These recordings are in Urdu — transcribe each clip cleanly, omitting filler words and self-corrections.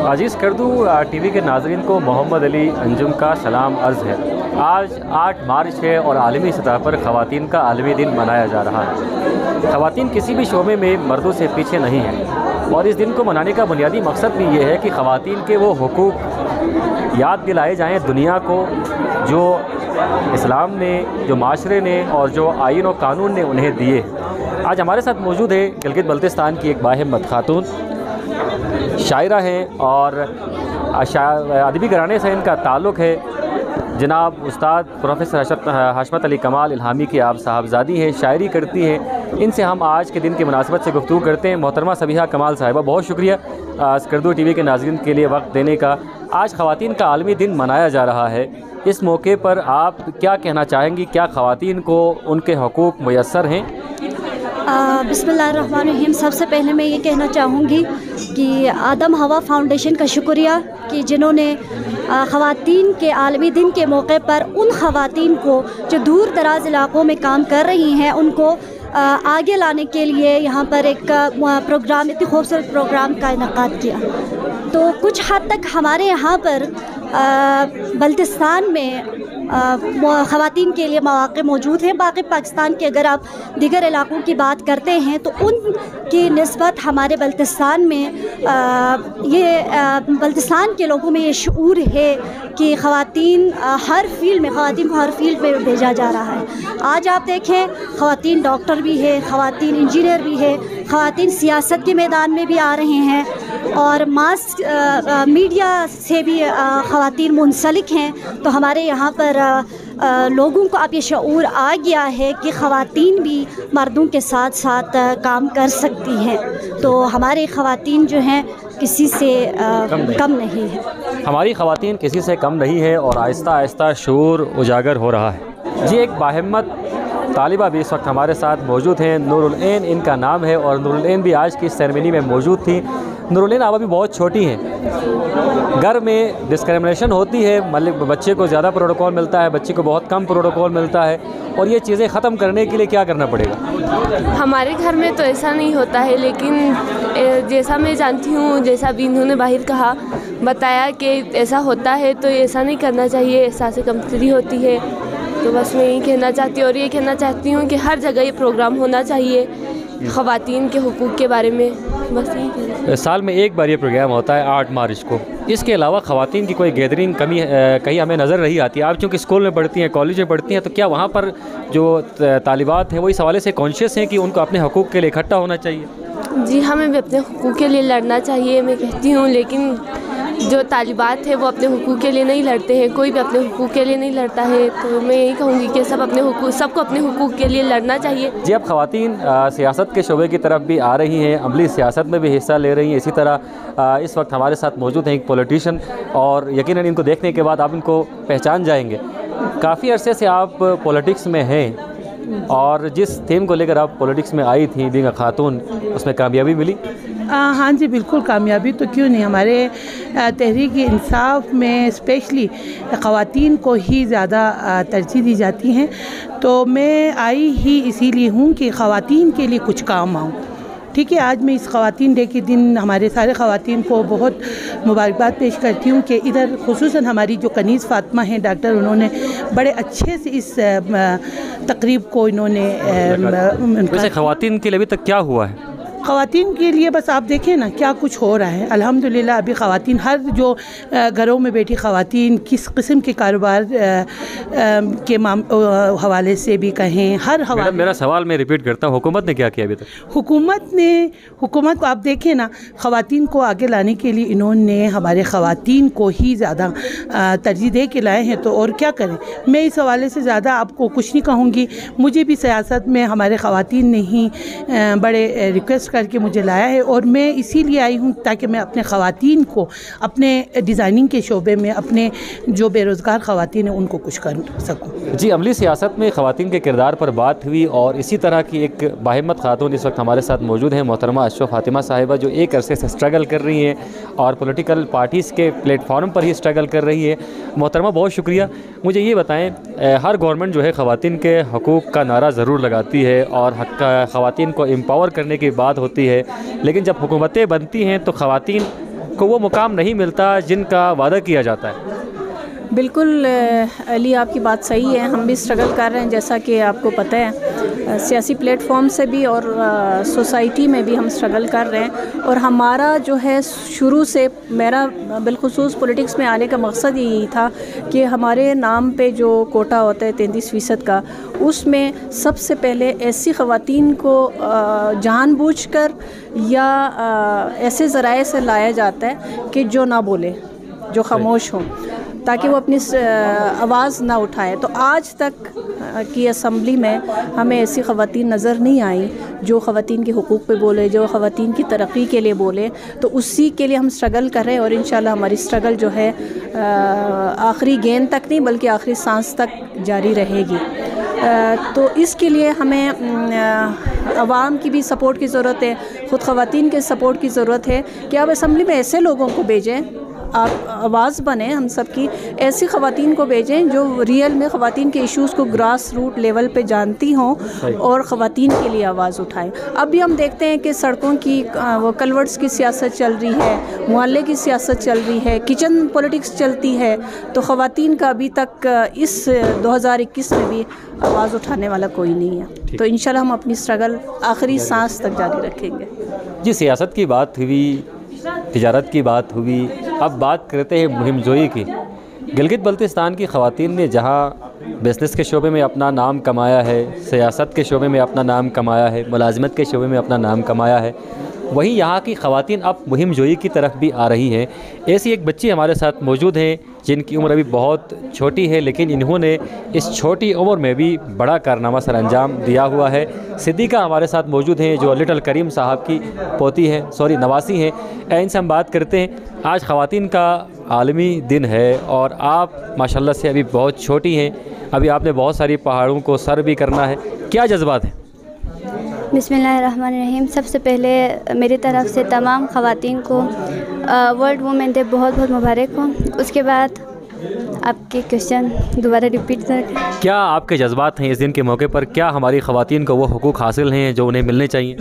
عزیز کردو ٹی وی کے ناظرین کو محمد علی انجم کا سلام عرض ہے۔ آج 8 مارچ ہے اور عالمی سطح پر خواتین کا عالمی دن منایا جا رہا ہے۔ خواتین کسی بھی شعبے میں مردوں سے پیچھے نہیں ہیں اور اس دن کو منانے کا بنیادی مقصد بھی یہ ہے کہ خواتین کے وہ حقوق یاد دلائے جائیں دنیا کو جو اسلام نے، جو معاشرے نے اور جو آئین و قانون نے انہیں دیے۔ آج ہمارے ساتھ موجود ہے گلگت بلتستان کی ایک باہمت خاتون، شاعرہ ہیں اور ادبی گھرانے سے ان کا تعلق ہے۔ جناب استاد پروفیسر حشمت علی کمال الہامی کی آپ صاحبزادی ہیں، شاعری کرتی ہیں۔ ان سے ہم آج کے دن کی مناسبت سے گفتگو کرتے ہیں۔ محترمہ صبیحہ کمال صاحبہ، بہت شکریہ کردو ٹی وی کے ناظرین کے لیے وقت دینے کا۔ آج خواتین کا عالمی دن منایا جا رہا ہے، اس موقع پر آپ کیا کہنا چاہیں گی؟ کیا خواتین کو ان کے حقوق میسر ہیں؟ بسم اللہ الرحمن الرحیم۔ سب سے پہلے میں یہ کہنا چاہوں گی کہ آدم ہوا فاؤنڈیشن کا شکریہ کہ جنہوں نے خواتین کے عالمی دن کے موقع پر ان خواتین کو جو دور دراز علاقوں میں کام کر رہی ہیں ان کو آگے لانے کے لیے یہاں پر ایک پروگرام، اتنی خوبصورت پروگرام کا انعقاد کیا۔ تو کچھ حد تک ہمارے یہاں پر بلتستان میں خواتین کے لیے مواقع موجود ہیں۔ باقی پاکستان کے اگر آپ دیگر علاقوں کی بات کرتے ہیں تو ان کی نسبت ہمارے بلتستان میں بلتستان کے لوگوں میں یہ شعور ہے کہ خواتین کو ہر فیلڈ میں بھیجا جا رہا ہے۔ آج آپ دیکھیں خواتین ڈاکٹر بھی ہے، خواتین انجینئر بھی ہے، خواتین سیاست کے میدان میں بھی آ رہے ہیں اور ماس میڈیا سے بھی خواتین منسلک ہیں۔ تو ہمارے یہاں پر لوگوں کو اب یہ شعور آ گیا ہے کہ خواتین بھی مردوں کے ساتھ ساتھ کام کر سکتی ہیں۔ تو ہماری خواتین جو ہیں کسی سے کم نہیں ہے۔ ہماری خواتین کسی سے کم نہیں ہے اور آہستہ آہستہ شعور اجاگر ہو رہا ہے۔ جی، ایک باہمت طالبہ بھی اس وقت ہمارے ساتھ موجود ہیں، نور العین ان کا نام ہے اور نور العین بھی آج کی سیرمنی میں موجود تھیں۔ نور العین، آپ ابھی بہت چھوٹی ہیں، گھر میں ڈسکریمنیشن ہوتی ہے، بچے کو زیادہ پروٹوکول ملتا ہے، بچے کو بہت کم پروٹوکول ملتا ہے، اور یہ چیزیں ختم کرنے کے لیے کیا کرنا پڑے گا؟ ہمارے گھر میں تو ایسا نہیں ہوتا ہے، لیکن جیسا میں جانتی ہوں، جیسا بھی انہوں نے باہر کہا بتایا کہ ایسا ہوتا ہے تو ایسا نہیں کرنا چاہیے، احساس کمتری ہوتی ہے۔ تو بس میں یہی کہنا چاہتی ہوں اور یہ کہنا چاہتی ہوں کہ ہر جگہ یہ پروگرام ہونا چاہیے خواتین کے حقوق کے بارے میں، بس یہی کہنا۔ سال میں ایک بار یہ پروگرام ہوتا ہے 8 مارچ کو، اس کے علاوہ خواتین کی کوئی گیدرنگ کہیں ہمیں نظر نہیں آتی؟ آپ چونکہ اسکول میں پڑھتی ہیں، کالج میں پڑھتی ہیں، تو کیا وہاں پر جو طالبات ہیں وہ اس حوالے سے کانشیس ہیں کہ ان کو اپنے حقوق کے لیے اکٹھا ہونا چاہیے؟ جی، ہمیں بھی اپنے حقوق کے لیے لڑنا چاہیے، میں کہتی ہوں، لیکن جو طالبات ہیں وہ اپنے حقوق کے لیے نہیں لڑتے ہیں، کوئی بھی اپنے حقوق کے لیے نہیں لڑتا ہے۔ تو میں یہی کہوں گی کہ سب کو اپنے حقوق کے لیے لڑنا چاہیے۔ جی، اب خواتین سیاست کے شعبے کی طرف بھی آ رہی ہیں، عملی سیاست میں بھی حصہ لے رہی ہیں۔ اسی طرح اس وقت ہمارے ساتھ موجود ہیں ایک پولیٹیشین، اور یقیناً ان کو دیکھنے کے بعد آپ ان کو پہچان جائیں گے۔ کافی عرصے سے آپ پولیٹکس میں ہیں اور جس تھیم کو لے کر آپ پولیٹکس میں آئی تھیں بینگ خاتون، اس میں کامیابی ملی؟ ہاں جی، بالکل کامیابی تو کیوں نہیں، ہمارے تحریک انصاف میں اسپیشلی خواتین کو ہی زیادہ ترجیح دی جاتی ہیں۔ تو میں آئی ہی اسی لیے ہوں کہ خواتین کے لیے کچھ کام آؤں۔ ٹھیک ہے، آج میں اس خواتین ڈے کے دن ہمارے سارے خواتین کو بہت مبارکباد پیش کرتی ہوں کہ ادھر خصوصاً ہماری جو کنیز فاطمہ ہیں ڈاکٹر، انہوں نے بڑے اچھے سے اس تقریب کو انہوں نے ویسے خواتین کے لیے ابھی تک کیا ہوا ہے؟ خواتین کے لیے بس آپ دیکھیں نا کیا کچھ ہو رہا ہے۔ الحمدللہ ابھی خواتین ہر جو گھروں میں بیٹھی خواتین کس قسم کے کاروبار کے حوالے سے بھی کہیں، ہر حوالے۔ میرا سوال میں ریپیٹ کرتا ہوں، حکومت نے کیا کیا ابھی تک؟ حکومت کو آپ دیکھیں نا، خواتین کو آگے لانے کے لیے انہوں نے ہمارے خواتین کو ہی زیادہ ترجیح دے کے لائے ہیں، تو اور کیا کریں۔ میں اس حوالے سے زیادہ آپ کو کچھ نہیں کہوں گی۔ مجھے بھی سیاست میں ہمارے خواتین نے ہی بڑے ریکویسٹ کر کے مجھے لایا ہے، اور میں اسی لیے آئی ہوں تاکہ میں اپنے خواتین کو اپنے ڈیزائننگ کے شعبے میں اپنے جو بے روزگار خواتین ہیں ان کو کچھ کر سکوں۔ جی، عملی سیاست میں خواتین کے کردار پر بات ہوئی، اور اسی طرح کی ایک باہمت خاتون اس وقت ہمارے ساتھ موجود ہیں، محترمہ اشرف فاطمہ صاحبہ، جو ایک عرصے سے اسٹرگل کر رہی ہیں اور پولیٹیکل پارٹیز کے پلیٹ فارم پر ہی اسٹرگل کر رہی ہے۔ محترمہ، بہت شکریہ۔ مجھے یہ بتائیں، ہر گورنمنٹ جو ہے خواتین کے حقوق کا نعرہ ضرور لگاتی ہے اور خواتین کو امپاور کرنے کی بات ہوتی ہے, لیکن جب حکومتیں بنتی ہیں تو خواتین کو وہ مقام نہیں ملتا جن کا وعدہ کیا جاتا ہے. بالکل علی, آپ کی بات صحیح ہے. ہم بھی اسٹرگل کر رہے ہیں, جیسا کہ آپ کو پتہ ہے سیاسی پلیٹ فارم سے بھی اور سوسائٹی میں بھی ہم اسٹرگل کر رہے ہیں. اور ہمارا جو ہے شروع سے, میرا بالخصوص پولیٹکس میں آنے کا مقصد یہی تھا کہ ہمارے نام پہ جو کوٹا ہوتا ہے 33% کا, اس میں سب سے پہلے ایسی خواتین کو جان بوجھ کر یا ایسے ذرائع سے لایا جاتا ہے کہ جو نہ بولے, جو خاموش ہوں, تاکہ وہ اپنی آواز نہ اٹھائیں. تو آج تک کی اسمبلی میں ہمیں ایسی خواتین نظر نہیں آئیں جو خواتین کے حقوق پہ بولے, جو خواتین کی ترقی کے لیے بولے. تو اسی کے لیے ہم اسٹرگل کر رہے ہیں, اور انشاءاللہ ہماری اسٹرگل جو ہے آخری گیند تک نہیں بلکہ آخری سانس تک جاری رہے گی. تو اس کے لیے ہمیں عوام کی بھی سپورٹ کی ضرورت ہے, خود خواتین کے سپورٹ کی ضرورت ہے کہ آپ اسمبلی میں ایسے لوگوں کو بھیجیں, آپ آواز بنیں ہم سب کی, ایسی خواتین کو بھیجیں جو ریئل میں خواتین کے ایشوز کو گراس روٹ لیول پہ جانتی ہوں اور خواتین کے لیے آواز اٹھائیں. اب بھی ہم دیکھتے ہیں کہ سڑکوں کی وہ کلورٹس کی سیاست چل رہی ہے, محلے کی سیاست چل رہی ہے, کچن پولیٹکس چلتی ہے, تو خواتین کا ابھی تک اس 2021 میں بھی آواز اٹھانے والا کوئی نہیں ہے. تو انشاءاللہ ہم اپنی اسٹرگل آخری سانس تک جاری رکھیں گے. جی, سیاست کی بات ہوئی, تجارت کی بات ہوئی, اب بات کرتے ہیں مہم جوئی کی. گلگت بلتستان کی خواتین نے جہاں بزنس کے شعبے میں اپنا نام کمایا ہے, سیاست کے شعبے میں اپنا نام کمایا ہے, ملازمت کے شعبے میں اپنا نام کمایا ہے, وہیں یہاں کی خواتین اب مہم جوئی کی طرف بھی آ رہی ہیں. ایسی ایک بچی ہمارے ساتھ موجود ہیں جن کی عمر ابھی بہت چھوٹی ہے, لیکن انہوں نے اس چھوٹی عمر میں بھی بڑا کارنامہ سر انجام دیا ہوا ہے. صدیقہ ہمارے ساتھ موجود ہیں جو لٹل کریم صاحب کی پوتی ہیں, نواسی ہیں. ان سے ہم بات کرتے ہیں. آج خواتین کا عالمی دن ہے اور آپ ماشاءاللہ سے ابھی بہت چھوٹی ہیں, ابھی آپ نے بہت ساری پہاڑوں کو سر بھی کرنا ہے, کیا جذبات ہیں؟ بسم اللہ الرحمن الرحیم. سب سے پہلے میری طرف سے تمام خواتین کو ورلڈ وومن ڈے بہت بہت مبارک ہو. اس کے بعد آپ کے کوشچن دوبارہ ریپیٹ کریں. کیا آپ کے جذبات ہیں اس دن کے موقع پر؟ کیا ہماری خواتین کو وہ حقوق حاصل ہیں جو انہیں ملنے چاہیے؟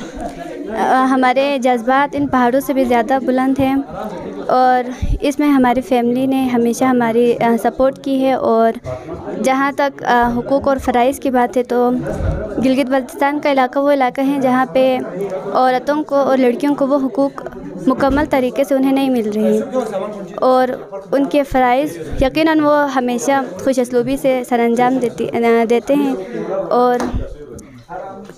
ہمارے جذبات ان پہاڑوں سے بھی زیادہ بلند ہیں, اور اس میں ہماری فیملی نے ہمیشہ ہماری سپورٹ کی ہے. اور جہاں تک حقوق اور فرائض کی بات ہے تو گلگت بلتستان کا علاقہ وہ علاقہ ہے جہاں پہ عورتوں کو اور لڑکیوں کو وہ حقوق مکمل طریقے سے انہیں نہیں مل رہی, اور ان کے فرائض یقیناً وہ ہمیشہ خوش اسلوبی سے سر انجام دیتے ہیں, اور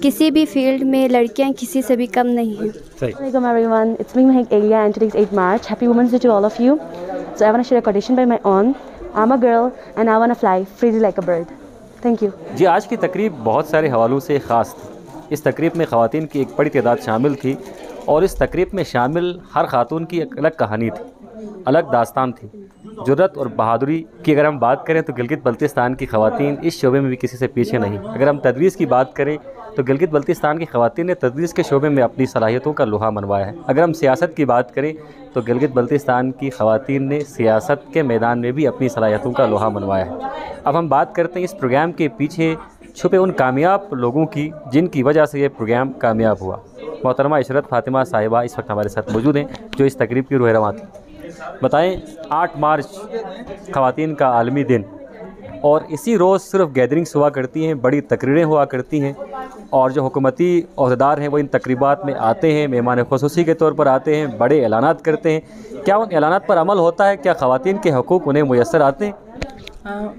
کسی بھی فیلڈ میں لڑکیاں کسی سے بھی کم نہیں ہیں. Assalamualaikum everyone, it's me Mahek Elia and today's 8 March. Happy Women's Day to all of you. So I want to share a quotation by my own. I'm a girl and I want to fly freely like a bird. Thank you. جی, آج کی تقریب بہت سارے حوالوں سے خاص تھی. اس تقریب میں خواتین کی ایک بڑی تعداد شامل تھی, اور اس تقریب میں شامل ہر خاتون کی ایک الگ کہانی تھی, الگ داستان تھی. جرت اور بہادری کی اگر ہم بات کریں تو گلگت بلتستان کی خواتین اس شعبے میں بھی کسی سے پیچھے نہیں. اگر ہم تدریس کی بات کریں تو گلگت بلتستان کی خواتین نے تدریس کے شعبے میں اپنی صلاحیتوں کا لوہا منوایا ہے. اگر ہم سیاست کی بات کریں تو گلگت بلتستان کی خواتین نے سیاست کے میدان میں بھی اپنی صلاحیتوں کا لوہا منوایا ہے. اب ہم بات کرتے ہیں اس پروگرام کے پیچھے چھپے ان کامیاب لوگوں کی جن کی وجہ سے یہ پروگرام کامیاب ہوا. محترمہ عشرت فاطمہ صاحبہ اس وقت ہمارے ساتھ موجود ہیں جو اس تقریب کی روح رواں تھی. بتائیں, 8 مارچ خواتین کا عالمی دن, اور اسی روز صرف گیدرنگس ہوا کرتی ہیں, بڑی تقریریں ہوا کرتی ہیں, اور جو حکومتی عہدیدار ہیں وہ ان تقریبات میں آتے ہیں, مہمان خصوصی کے طور پر آتے ہیں, بڑے اعلانات کرتے ہیں. کیا ان اعلانات پر عمل ہوتا ہے؟ کیا خواتین کے حقوق انہیں میسر آتے ہیں؟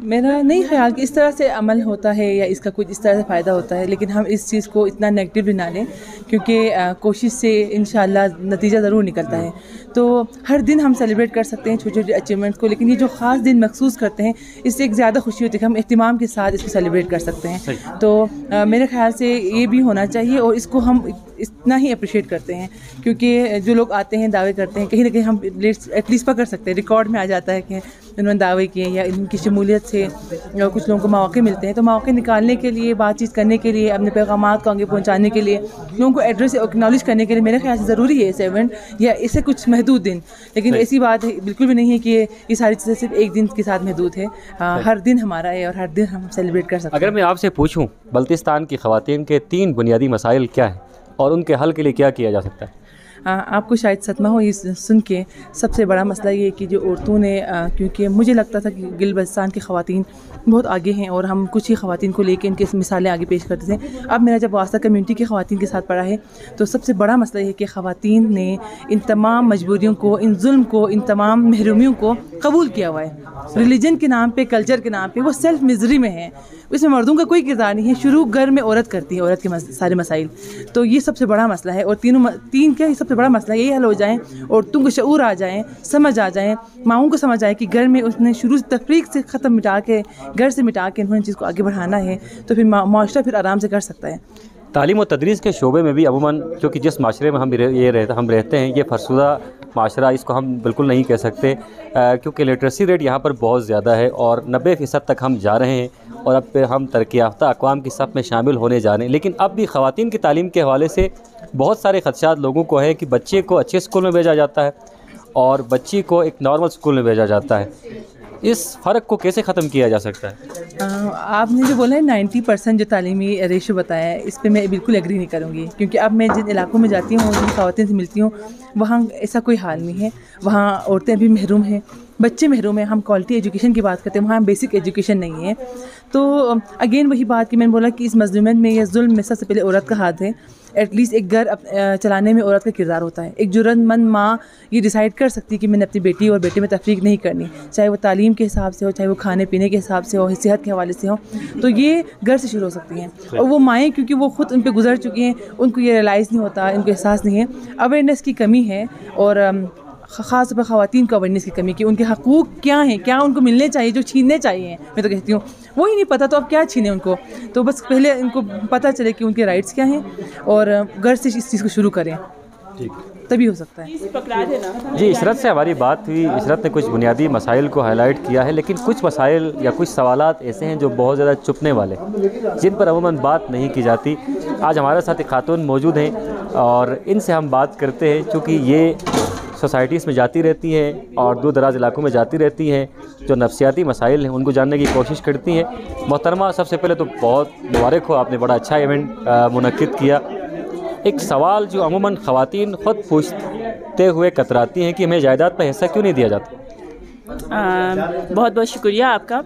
میرا نہیں خیال کہ اس طرح سے عمل ہوتا ہے یا اس کا کچھ اس طرح سے فائدہ ہوتا ہے, لیکن ہم اس چیز کو اتنا نیگیٹو نہ لیں کیونکہ کوشش سے انشاءاللہ نتیجہ ضرور نکلتا ہے. تو ہر دن ہم سیلیبریٹ کر سکتے ہیں چھوٹے چھوٹے اچیومنٹ کو, لیکن یہ جو خاص دن مخصوص کرتے ہیں اس سے ایک زیادہ خوشی ہوتی ہے کہ ہم اہتمام کے ساتھ اس کو سیلیبریٹ کر سکتے ہیں. تو میرے خیال سے یہ بھی ہونا چاہیے, اور اس کو ہم اتنا ہی اپریشیٹ کرتے ہیں کیونکہ جو لوگ آتے ہیں دعوے کرتے ہیں, کہیں نہ کہیں ہم ایٹ لیسٹ پکڑ سکتے ہیں, ریکارڈ میں آ جاتا ہے کہ انہوں نے دعوے کیے یا ان کی شمولیت سے کچھ لوگوں کو مواقع ملتے ہیں. تو مواقع نکالنے کے لیے, بات چیت کرنے کے لیے, اپنے پیغامات کو آگے پہنچانے کے لیے, لوگوں کو ایڈریس اکنالج کرنے کے لیے میرے خیال سے ضروری ہے اس ایونٹ یا اسے کچھ محدود دن. لیکن ایسی بات بالکل بھی نہیں ہے کہ یہ ساری چیزیں صرف ایک دن کے ساتھ محدود ہے. ہر دن ہمارا ہے اور ہر دن ہم سیلیبریٹ کر سکتے ہیں. اگر میں آپ سے پوچھوں بلتستان کی خواتین کے 3 بنیادی مسائل کیا ہیں اور ان کے حل کے لیے کیا کیا جا سکتا ہے؟ آپ کو شاید صدمہ ہو یہ سن کے. سب سے بڑا مسئلہ یہ کہ جو عورتوں نے, کیونکہ مجھے لگتا تھا کہ گل بلتستان کی خواتین بہت آگے ہیں اور ہم کچھ ہی خواتین کو لے کے ان کی مثالیں آگے پیش کرتے تھے. اب میرا جب واسطہ کمیونٹی کی خواتین کے ساتھ پڑا ہے تو سب سے بڑا مسئلہ یہ ہے کہ خواتین نے ان تمام مجبوریوں کو, ان ظلم کو, ان تمام محرومیوں کو قبول کیا ہوا ہے. ریلیجن کے نام پہ, کلچر کے نام پہ وہ سیلف مزری میں ہیں. اس میں مردوں کا کوئی کردار نہیں ہے. شروع گھر میں عورت کرتی ہے, عورت کے سارے مسائل. تو یہ سب سے بڑا مسئلہ ہے. اور تین کیا سب سے بڑا مسئلہ یہی حل ہو جائیں, عورتوں کو شعور آ جائیں, سمجھ آ جائیں, ماؤں کو سمجھ آئے کہ گھر میں اس نے شروع سے تفریق سے ختم مٹا کے, گھر سے مٹا کے انہوں نے چیز کو آگے بڑھانا ہے, تو پھر معاشرہ پھر آرام سے کر سکتا ہے. تعلیم و تدریس کے شعبے میں بھی عموماً کیونکہ جس معاشرے میں ہم رہتے ہیں یہ فرسودہ معاشرہ, اس کو ہم بالکل نہیں کہہ سکتے کیونکہ لٹریسی ریٹ یہاں پر بہت زیادہ ہے اور 90% تک ہم جا رہے ہیں اور اب پہ ہم ترقی یافتہ اقوام کی صف میں شامل ہونے جا رہے ہیں. لیکن اب بھی خواتین کی تعلیم کے حوالے سے بہت سارے خدشات لوگوں کو ہے کہ بچے کو اچھے اسکول میں بھیجا جاتا ہے اور بچی کو ایک نارمل اسکول میں بھیجا جاتا ہے. اس فرق کو کیسے ختم کیا جا سکتا ہے؟ آپ نے جو بولا ہے 90% جو تعلیمی ریشو بتایا ہے, اس پہ میں بالکل ایگری نہیں کروں گی, کیونکہ اب میں جن علاقوں میں جاتی ہوں, جن خواتین سے ملتی ہوں, وہاں ایسا کوئی حال نہیں ہے. وہاں عورتیں بھی محروم ہیں, بچے محروم ہیں. ہم کوالٹی ایجوکیشن کی بات کرتے ہیں, وہاں بیسک ایجوکیشن نہیں ہے. تو اگین وہی بات کہ میں نے بولا کہ اس مظلومیت میں یا ظلم میں سب سے پہلے عورت کا ہاتھ ہے. ایٹ لیسٹ ایک گھر چلانے میں عورت کا کردار ہوتا ہے. ایک جرأت مند ماں یہ ڈیسائیڈ کر سکتی ہے کہ میں نے اپنی بیٹی اور بیٹے میں تفریق نہیں کرنی, چاہے وہ تعلیم کے حساب سے ہو, چاہے وہ کھانے پینے کے حساب سے ہو, صحت کے حوالے سے ہو. تو یہ گھر سے شروع ہو سکتی ہیں. اور وہ مائیں کیونکہ وہ خود ان پہ گزر چکی ہیں, ان کو یہ ریئلائز نہیں ہوتا, ان کو احساس نہیں ہے. اویئرنیس کی کمی ہے, اور خاص طور پر خواتین کو اویئرنیس کی کمی کہ ان کے حقوق کیا ہیں, کیا ان کو ملنے چاہیے, جو چھیننے چاہیے. میں تو کہتی ہوں وہی نہیں پتہ, تو اب کیا چھینے ان کو. تو بس پہلے ان کو پتہ چلے کہ ان کے رائٹس کیا ہیں اور گھر سے اس چیز کو شروع کریں, تبھی ہو سکتا ہے. جی, عشرت سے ہماری بات ہوئی. عشرت نے کچھ بنیادی مسائل کو ہائی لائٹ کیا ہے, لیکن کچھ مسائل یا کچھ سوالات ایسے ہیں جو بہت زیادہ چھپنے والے, جن پر عموماً بات نہیں کی جاتی. آج ہمارے ساتھ ایک خاتون موجود ہیں اور ان سے ہم بات کرتے ہیں, چونکہ یہ سوسائٹیز میں جاتی رہتی ہیں اور دور دراز علاقوں میں جاتی رہتی ہیں, جو نفسیاتی مسائل ہیں ان کو جاننے کی کوشش کرتی ہیں. محترمہ, سب سے پہلے تو بہت مبارک ہو, آپ نے بڑا اچھا ایونٹ منعقد کیا. ایک سوال جو عموماً خواتین خود پوچھتے ہوئے کتراتی ہیں کہ ہمیں جائیداد پہ حصہ کیوں نہیں دیا جاتا. بہت بہت شکریہ آپ کا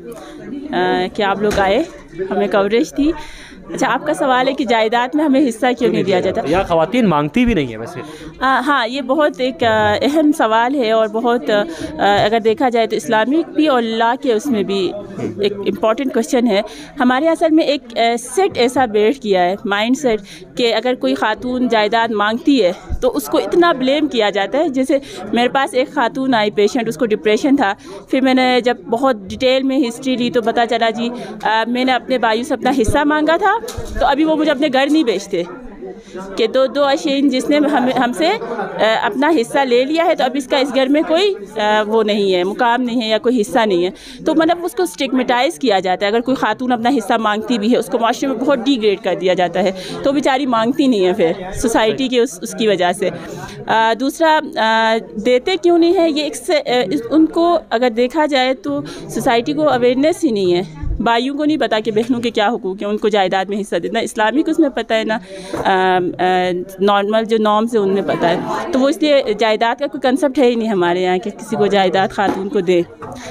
کہ آپ لوگ آئے, ہمیں کوریج تھی. اچھا, آپ کا سوال ہے کہ جائیداد میں ہمیں حصہ کیوں نہیں دیا جاتا؟ یا خواتین مانگتی بھی نہیں ہے ویسے. ہاں, یہ بہت ایک اہم سوال ہے اور بہت اگر دیکھا جائے تو اسلامک بھی اور لا کے اس میں بھی ایک امپورٹنٹ کوشچن ہے. ہمارے اصل میں ایک سیٹ ایسا بیٹھ کیا ہے, مائنڈ سیٹ, کہ اگر کوئی خاتون جائیداد مانگتی ہے تو اس کو اتنا بلیم کیا جاتا ہے. جیسے میرے پاس ایک خاتون آئی پیشنٹ, اس کو ڈپریشن تھا. پھر میں نے جب بہت ڈیٹیل میں ہسٹری لی تو پتہ چلا جی میں نے اپنے بھائیوں سے اپنا حصہ مانگا تھا, تو ابھی وہ مجھے اپنے گھر نہیں بیچتے کہ دو اشین جس نے ہم سے اپنا حصہ لے لیا ہے, تو اب اس کا اس گھر میں کوئی وہ نہیں ہے, مقام نہیں ہے یا کوئی حصہ نہیں ہے. تو مطلب اس کو اسٹگمیٹائز کیا جاتا ہے. اگر کوئی خاتون اپنا حصہ مانگتی بھی ہے, اس کو معاشرے میں بہت ڈی گریڈ کر دیا جاتا ہے, تو بیچاری مانگتی نہیں ہے پھر سوسائٹی کے اس کی وجہ سے. دوسرا, دیتے کیوں نہیں ہے, یہ ان کو اگر دیکھا جائے تو سوسائٹی کو اویئرنیس ہی نہیں ہے. بھائیوں کو نہیں پتا کہ بہنوں کے کیا حقوق ہیں, ان کو جائیداد میں حصہ دینا. اسلامی کو اس میں پتہ ہے نا, نارمل جو نارمز ہیں ان میں پتہ ہے. تو وہ اس لیے جائیداد کا کوئی کنسپٹ ہے ہی نہیں ہمارے یہاں کہ کسی کو جائیداد خاتون کو دے.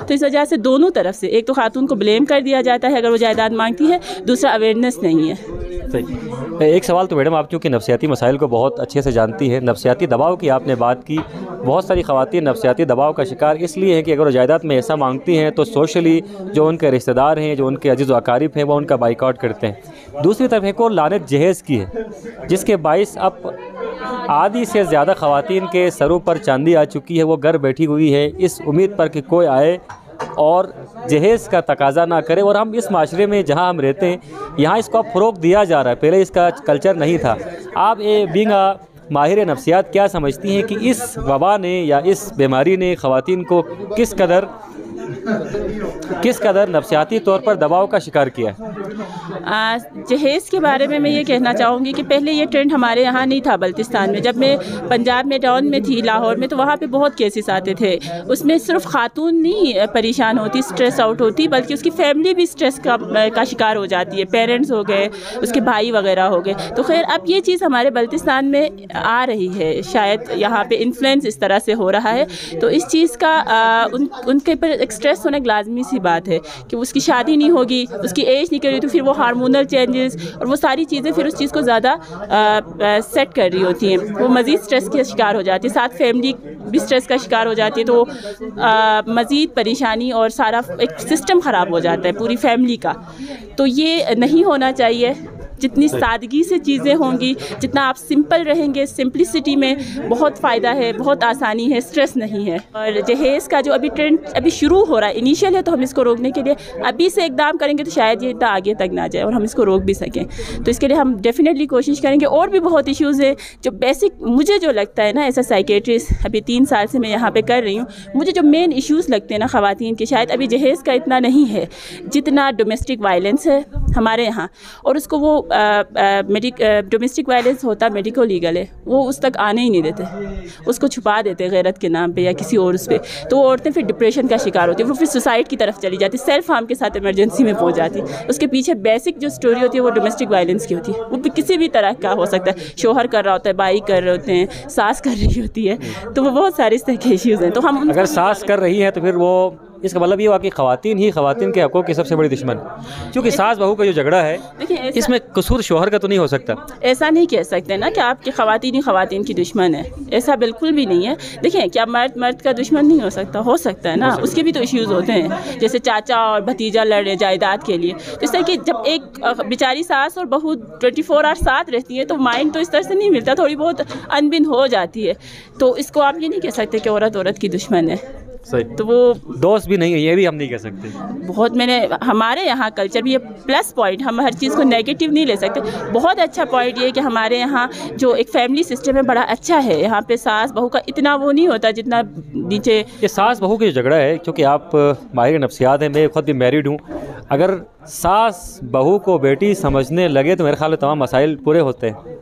تو اس وجہ سے دونوں طرف سے, ایک تو خاتون کو بلیم کر دیا جاتا ہے اگر وہ جائیداد مانگتی ہے, دوسرا اویئرنیس نہیں ہے. ایک سوال تو میڈم, آپ کیونکہ نفسیاتی مسائل کو بہت اچھے سے جانتی ہیں, نفسیاتی دباؤ کی آپ نے بات کی. بہت ساری خواتین نفسیاتی دباؤ کا شکار اس لیے ہیں کہ اگر وہ جائیداد میں ایسا مانگتی ہیں تو سوشلی جو ان کے رشتہ دار ہیں, جو ان کے عزیز و اقارب ہیں, وہ ان کا بائیکاٹ کرتے ہیں. دوسری طرف ایک اور لعنت جہیز کی ہے, جس کے باعث اب آدھی سے زیادہ خواتین کے سروں پر چاندی آ چکی ہے. وہ گھر بیٹھی ہوئی ہے اس امید پر کہ کوئی آئے اور جہیز کا تقاضا نہ کرے. اور ہم اس معاشرے میں جہاں ہم رہتے ہیں یہاں اس کو اب فروغ دیا جا رہا ہے, پہلے اس کا کلچر نہیں تھا. آپ بینگ ماہر نفسیات کیا سمجھتی ہیں کہ اس وبا نے یا اس بیماری نے خواتین کو کس قدر نفسیاتی طور پر دباؤ کا شکار کیا ہے؟ جہیز کے بارے میں یہ کہنا چاہوں گی کہ پہلے یہ ٹرینڈ ہمارے یہاں نہیں تھا بلتستان میں. جب میں پنجاب میں ٹاؤن میں تھی لاہور میں, تو وہاں پہ بہت کیسز آتے تھے. اس میں صرف خاتون نہیں پریشان ہوتی, اسٹریس آؤٹ ہوتی, بلکہ اس کی فیملی بھی اسٹریس کا شکار ہو جاتی ہے. پیرنٹس ہو گئے, اس کے بھائی وغیرہ ہو گئے. تو خیر اب یہ چیز ہمارے بلتستان میں آ رہی ہے, شاید یہاں پہ انفلوئنس اس طرح سے ہو رہا ہے. تو اس چیز کا ان کے اوپر ایک اسٹریس ہونا ایک لازمی سی بات ہے کہ اس کی شادی نہیں ہوگی, اس کی ایج نہیں کر رہی, تو پھر وہ ہارمونل چینجز اور وہ ساری چیزیں پھر اس چیز کو زیادہ سیٹ کر رہی ہوتی ہیں. وہ مزید اسٹریس کا شکار ہو جاتی ہے, ساتھ فیملی بھی اسٹریس کا شکار ہو جاتی ہے. تو مزید پریشانی اور سارا ایک سسٹم خراب ہو جاتا ہے پوری فیملی کا. تو یہ نہیں ہونا چاہیے. جتنی سادگی سے چیزیں ہوں گی, جتنا آپ سمپل رہیں گے, سمپلسٹی میں بہت فائدہ ہے, بہت آسانی ہے, اسٹریس نہیں ہے. اور جہیز کا جو ابھی ٹرینڈ ابھی شروع ہو رہا ہے, انیشیل ہے, تو ہم اس کو روکنے کے لیے ابھی سے اقدام کریں گے تو شاید یہ اتنا آگے تک نہ جائے اور ہم اس کو روک بھی سکیں. تو اس کے لیے ہم ڈیفینیٹلی کوشش کریں گے. اور بھی بہت ایشوز ہیں جو بیسک مجھے جو لگتا ہے نا, ایسا سائیکیٹرسٹ ابھی 3 سال سے میں یہاں پہ کر رہی ہوں, مجھے جو مین ایشوز لگتے ہیں نا خواتین کے, شاید ابھی جہیز کا اتنا نہیں ہے جتنا ڈومیسٹک وائلنس ہے ہمارے یہاں. اور اس کو وہ ڈومیسٹک وائلنس ہوتا میڈیکو لیگل ہے, وہ اس تک آنے ہی نہیں دیتے, اس کو چھپا دیتے غیرت کے نام پہ یا کسی اور اس پہ. تو وہ عورتیں پھر ڈپریشن کا شکار ہوتی ہیں, وہ پھر سوسائڈ کی طرف چلی جاتی, سیلف ہارم کے ساتھ ایمرجنسی میں پہنچ جاتی. اس کے پیچھے بیسک جو اسٹوری ہوتی ہے وہ ڈومیسٹک وائلنس کی ہوتی ہے. وہ کسی بھی طرح کا ہو سکتا ہے, شوہر کر رہا ہوتا ہے, بھائی کر رہے ہوتے ہیں, ساس کر رہی ہوتی ہے. تو وہ بہت سارے اس طرح کے ایشوز ہیں. تو ہم اگر ساس کر رہی ہیں تو پھر وہ اس کا مطلب یہ ہوا کہ خواتین ہی خواتین کے حقوق کی سب سے بڑی دشمن, کیونکہ ساس بہو کا جو جھگڑا ہے اس میں قصور شوہر کا تو نہیں ہو سکتا. ایسا نہیں کہہ سکتے نا کہ آپ کی خواتین ہی خواتین کی دشمن ہے, ایسا بالکل بھی نہیں ہے. دیکھیں کیا مرد کا دشمن نہیں ہو سکتا ہے نا, اس کے بھی تو ایشوز ہوتے ہیں. جیسے چاچا اور بھتیجا لڑ رہے جائیداد کے لیے, تو اس طرح کہ جب ایک بیچاری ساس اور بہو 24 آور ساتھ رہتی ہے تو مائنڈ تو اس طرح سے نہیں ملتا, تھوڑی بہت انبن ہو جاتی ہے. تو اس کو آپ یہ نہیں کہہ سکتے کہ عورت کی دشمن ہے. تو وہ دوست بھی نہیں ہے, یہ بھی ہم نہیں کہہ سکتے. بہت ہمارے یہاں کلچر بھی یہ پلس پوائنٹ, ہم ہر چیز کو نیگیٹو نہیں لے سکتے. بہت اچھا پوائنٹ یہ ہے کہ ہمارے یہاں جو ایک فیملی سسٹم ہے بڑا اچھا ہے. یہاں پہ ساس بہو کا اتنا وہ نہیں ہوتا جتنا نیچے. یہ ساس بہو کا جو جھگڑا ہے, کیونکہ آپ ماہر نفسیات ہیں, میں خود بھی میریڈ ہوں, اگر ساس بہو کو بیٹی سمجھنے لگے تو میرے خیال میں تمام مسائل پورے ہوتے ہیں.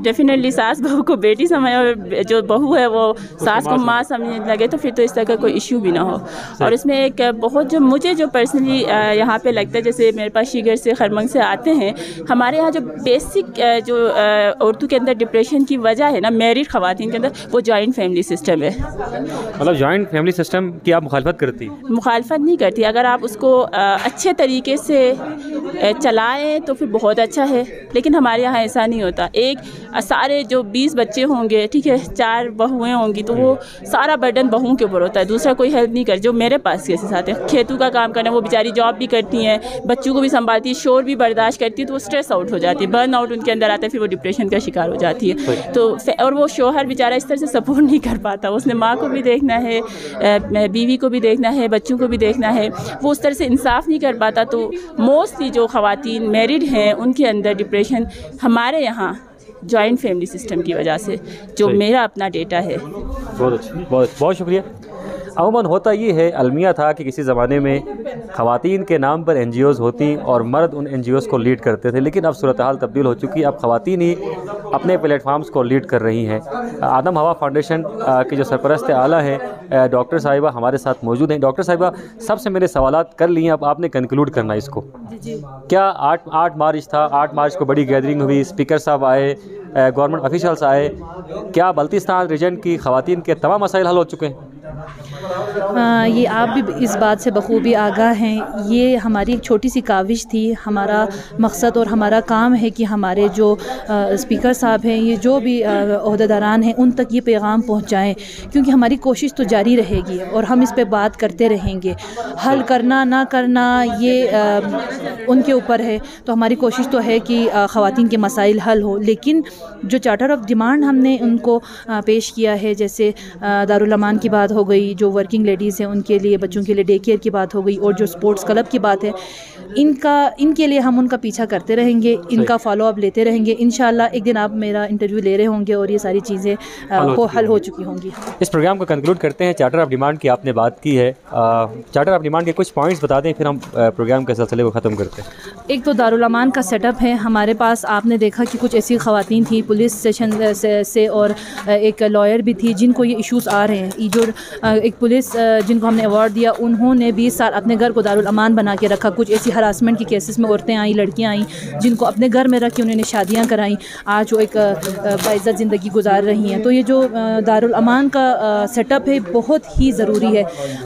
ڈیفینیٹلی ساس بہو کو بیٹی سمجھے اور جو بہو ہے وہ ساس کو ماں سمجھنے لگے تو پھر تو اس طرح کا کوئی ایشو بھی نہ ہو. اور اس میں ایک بہت جو مجھے جو پرسنلی یہاں پہ لگتا ہے, جیسے میرے پاس شیگر سے خرمنگ سے آتے ہیں, ہمارے یہاں جو بیسک جو عورتوں کے اندر ڈپریشن کی وجہ ہے نا میرڈ خواتین کے اندر, وہ جوائنٹ فیملی سسٹم ہے. مطلب جوائنٹ فیملی سسٹم کی آپ مخالفت کرتی؟ مخالفت نہیں کرتی. اگر آپ اس کو اچھے طریقے سے چلائیں تو پھر بہت اچھا ہے, لیکن ہمارے یہاں ایسا نہیں ہوتا. ایک سارے جو 20 بچے ہوں گے, ٹھیک ہے, 4 بہویں ہوں گی, تو وہ سارا برڈن بہوؤں کے اوپر ہوتا ہے, دوسرا کوئی ہیلپ نہیں کر. جو میرے پاس کیسے آتے ہیں, کھیتوں کا کام کرنا, وہ بیچاری جاب بھی کرتی ہیں, بچوں کو بھی سنبھالتی ہے, شور بھی برداشت کرتی ہے, تو وہ اسٹریس آؤٹ ہو جاتی ہے, برن آؤٹ ان کے اندر آتا ہے, پھر وہ ڈپریشن کا شکار ہو جاتی ہے. تو اور وہ شوہر بیچارہ اس طرح سے سپورٹ نہیں کر پاتا, اس نے ماں کو بھی دیکھنا ہے, بیوی کو بھی دیکھنا ہے, بچوں کو بھی دیکھنا ہے, وہ اس طرح سے انصاف نہیں کر پاتا. تو موسٹلی جو خواتین میرڈ ہیں ان کے اندر ڈپریشن ہمارے یہاں جوائنٹ فیملی سسٹم کی وجہ سے, جو میرا اپنا ڈیٹا ہے. بہت اچھا, بہت شکریہ. عموماً ہوتا یہ ہے, المیہ تھا کہ کسی زمانے میں خواتین کے نام پر NGOs ہوتی اور مرد ان NGOs کو لیڈ کرتے تھے, لیکن اب صورتحال تبدیل ہو چکی. اب خواتین ہی اپنے پلیٹ فارمز کو لیڈ کر رہی ہیں. آدم ہوا فاؤنڈیشن کی جو سرپرست اعلیٰ ہیں ڈاکٹر صاحبہ ہمارے ساتھ موجود ہیں. ڈاکٹر صاحبہ, سب سے میرے سوالات کر لیے, اب آپ نے کنکلوڈ کرنا اس کو. کیا 8 مارچ تھا, 8 مارچ کو بڑی گیدرنگ ہوئی, اسپیکر صاحب آئے, گورنمنٹ آفیشلس آئے, کیا بلتستان ریجن کی خواتین کے تمام مسائل حل ہو چکے ہیں؟ یہ آپ بھی اس بات سے بخوبی آگاہ ہیں. یہ ہماری ایک چھوٹی سی کاوش تھی. ہمارا مقصد اور ہمارا کام ہے کہ ہمارے جو اسپیکر صاحب ہیں, یہ جو بھی عہدیداران ہیں, ان تک یہ پیغام پہنچائیں, کیونکہ ہماری کوشش تو جاری رہے گی اور ہم اس پہ بات کرتے رہیں گے. حل کرنا نہ کرنا یہ ان کے اوپر ہے. تو ہماری کوشش تو ہے کہ خواتین کے مسائل حل ہو, لیکن جو چارٹر آف ڈیمانڈ ہم نے ان کو پیش کیا ہے, جیسے دارالامان کی بات ہو گئی, جو ورکنگ لیڈیز ہیں ان کے لیے, بچوں کے لیے ڈے کیئر کی بات ہو گئی, اور جو اسپورٹس کلب کی بات ہے, ان کے لیے ہم ان کا پیچھا کرتے رہیں گے, ان کا فالو اپ لیتے رہیں گے. انشاءاللہ ایک دن آپ میرا انٹرویو لے رہے ہوں گے اور یہ ساری چیزیں حل ہو چکی ہوں گی. اس پروگرام کو کنکلوڈ کرتے ہیں. چارٹر آف ڈیمانڈ کی آپ نے بات کی ہے, چارٹر آف ڈیمانڈ کے کچھ پوائنٹس بتا دیں, پھر ہم پروگرام کے سلسلے کو ختم کرتے ہیں. ایک تو دارالامان کا سیٹ اپ ہے ہمارے پاس. آپ نے دیکھا کہ کچھ ایسی خواتین تھیں پولیس اسٹیشن سے اور ایک لائر بھی تھی جن کو یہ ایشوز آ رہے ہیں. یہ جو ایک پولیس جن کو ہم نے ایوارڈ دیا, انہوں نے 20 سال اپنے گھر کو دارالامان بنا کے رکھا. کچھ ایسی ہراسمنٹ کی کیسز میں عورتیں آئیں, لڑکیاں آئیں جن کو اپنے گھر میں رکھ کے انہوں نے شادیاں کرائیں, آج وہ ایک باعزت زندگی گزار رہی ہیں. تو یہ جو دارالامان کا سیٹ اپ ہے بہت ہی ضروری ہے.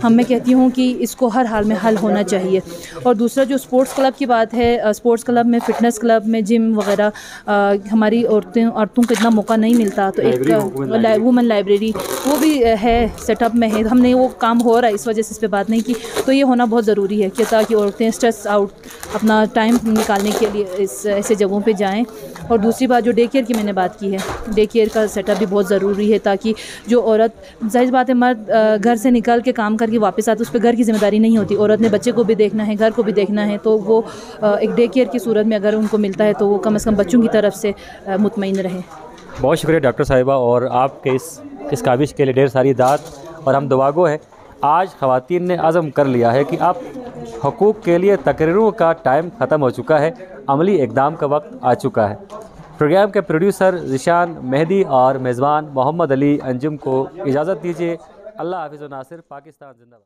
میں کہتی ہوں کہ اس کو ہر حال میں حل ہونا چاہیے. اور دوسرا جو اسپورٹس کلب کی بات ہے, اسپورٹس کلب میں, فٹنس کلب میں, جم وغیرہ ہماری عورتوں کو اتنا موقع نہیں ملتا. تو ایک وومن لائبریری وہ بھی ہے, سیٹ اپ میں ہے. ہم نے وہ کام ہو رہا ہے, اس وجہ سے اس پہ بات نہیں کی. تو یہ ہونا بہت ضروری ہے کہ تاکہ عورتیں اسٹریس آؤٹ اپنا ٹائم نکالنے کے لیے ایسے جگہوں پہ جائیں. اور دوسری بات جو ڈے کیئر کی میں نے بات کی ہے, ڈے کیئر کا سیٹ اپ بھی بہت ضروری ہے تاکہ جو عورت, ظاہر بات ہے مرد گھر سے نکل کے کام کر کے واپس آتے, اس پہ گھر کی ذمہ داری نہیں ہوتی. عورت نے بچے کو بھی دیکھنا ہے, گھر کو بھی دیکھنا ہے. تو وہ ایک ڈے کیئر کی صورت میں اگر ان کو ملتا ہے تو وہ کم از کم بچوں کی طرف سے مطمئن رہیں. بہت شکریہ ڈاکٹر صاحبہ, اور آپ کے اس کاوش کے لیے ڈھیر ساری داد. اور ہم دعاگو ہیں, آج خواتین نے عزم کر لیا ہے کہ اب حقوق کے لیے تقریروں کا ٹائم ختم ہو چکا ہے, عملی اقدام کا وقت آ چکا ہے. پروگرام کے پروڈیوسر ذیشان مہدی اور میزبان محمد علی انجم کو اجازت دیجیے. اللہ حافظ و ناصر. پاکستان زندہ باد.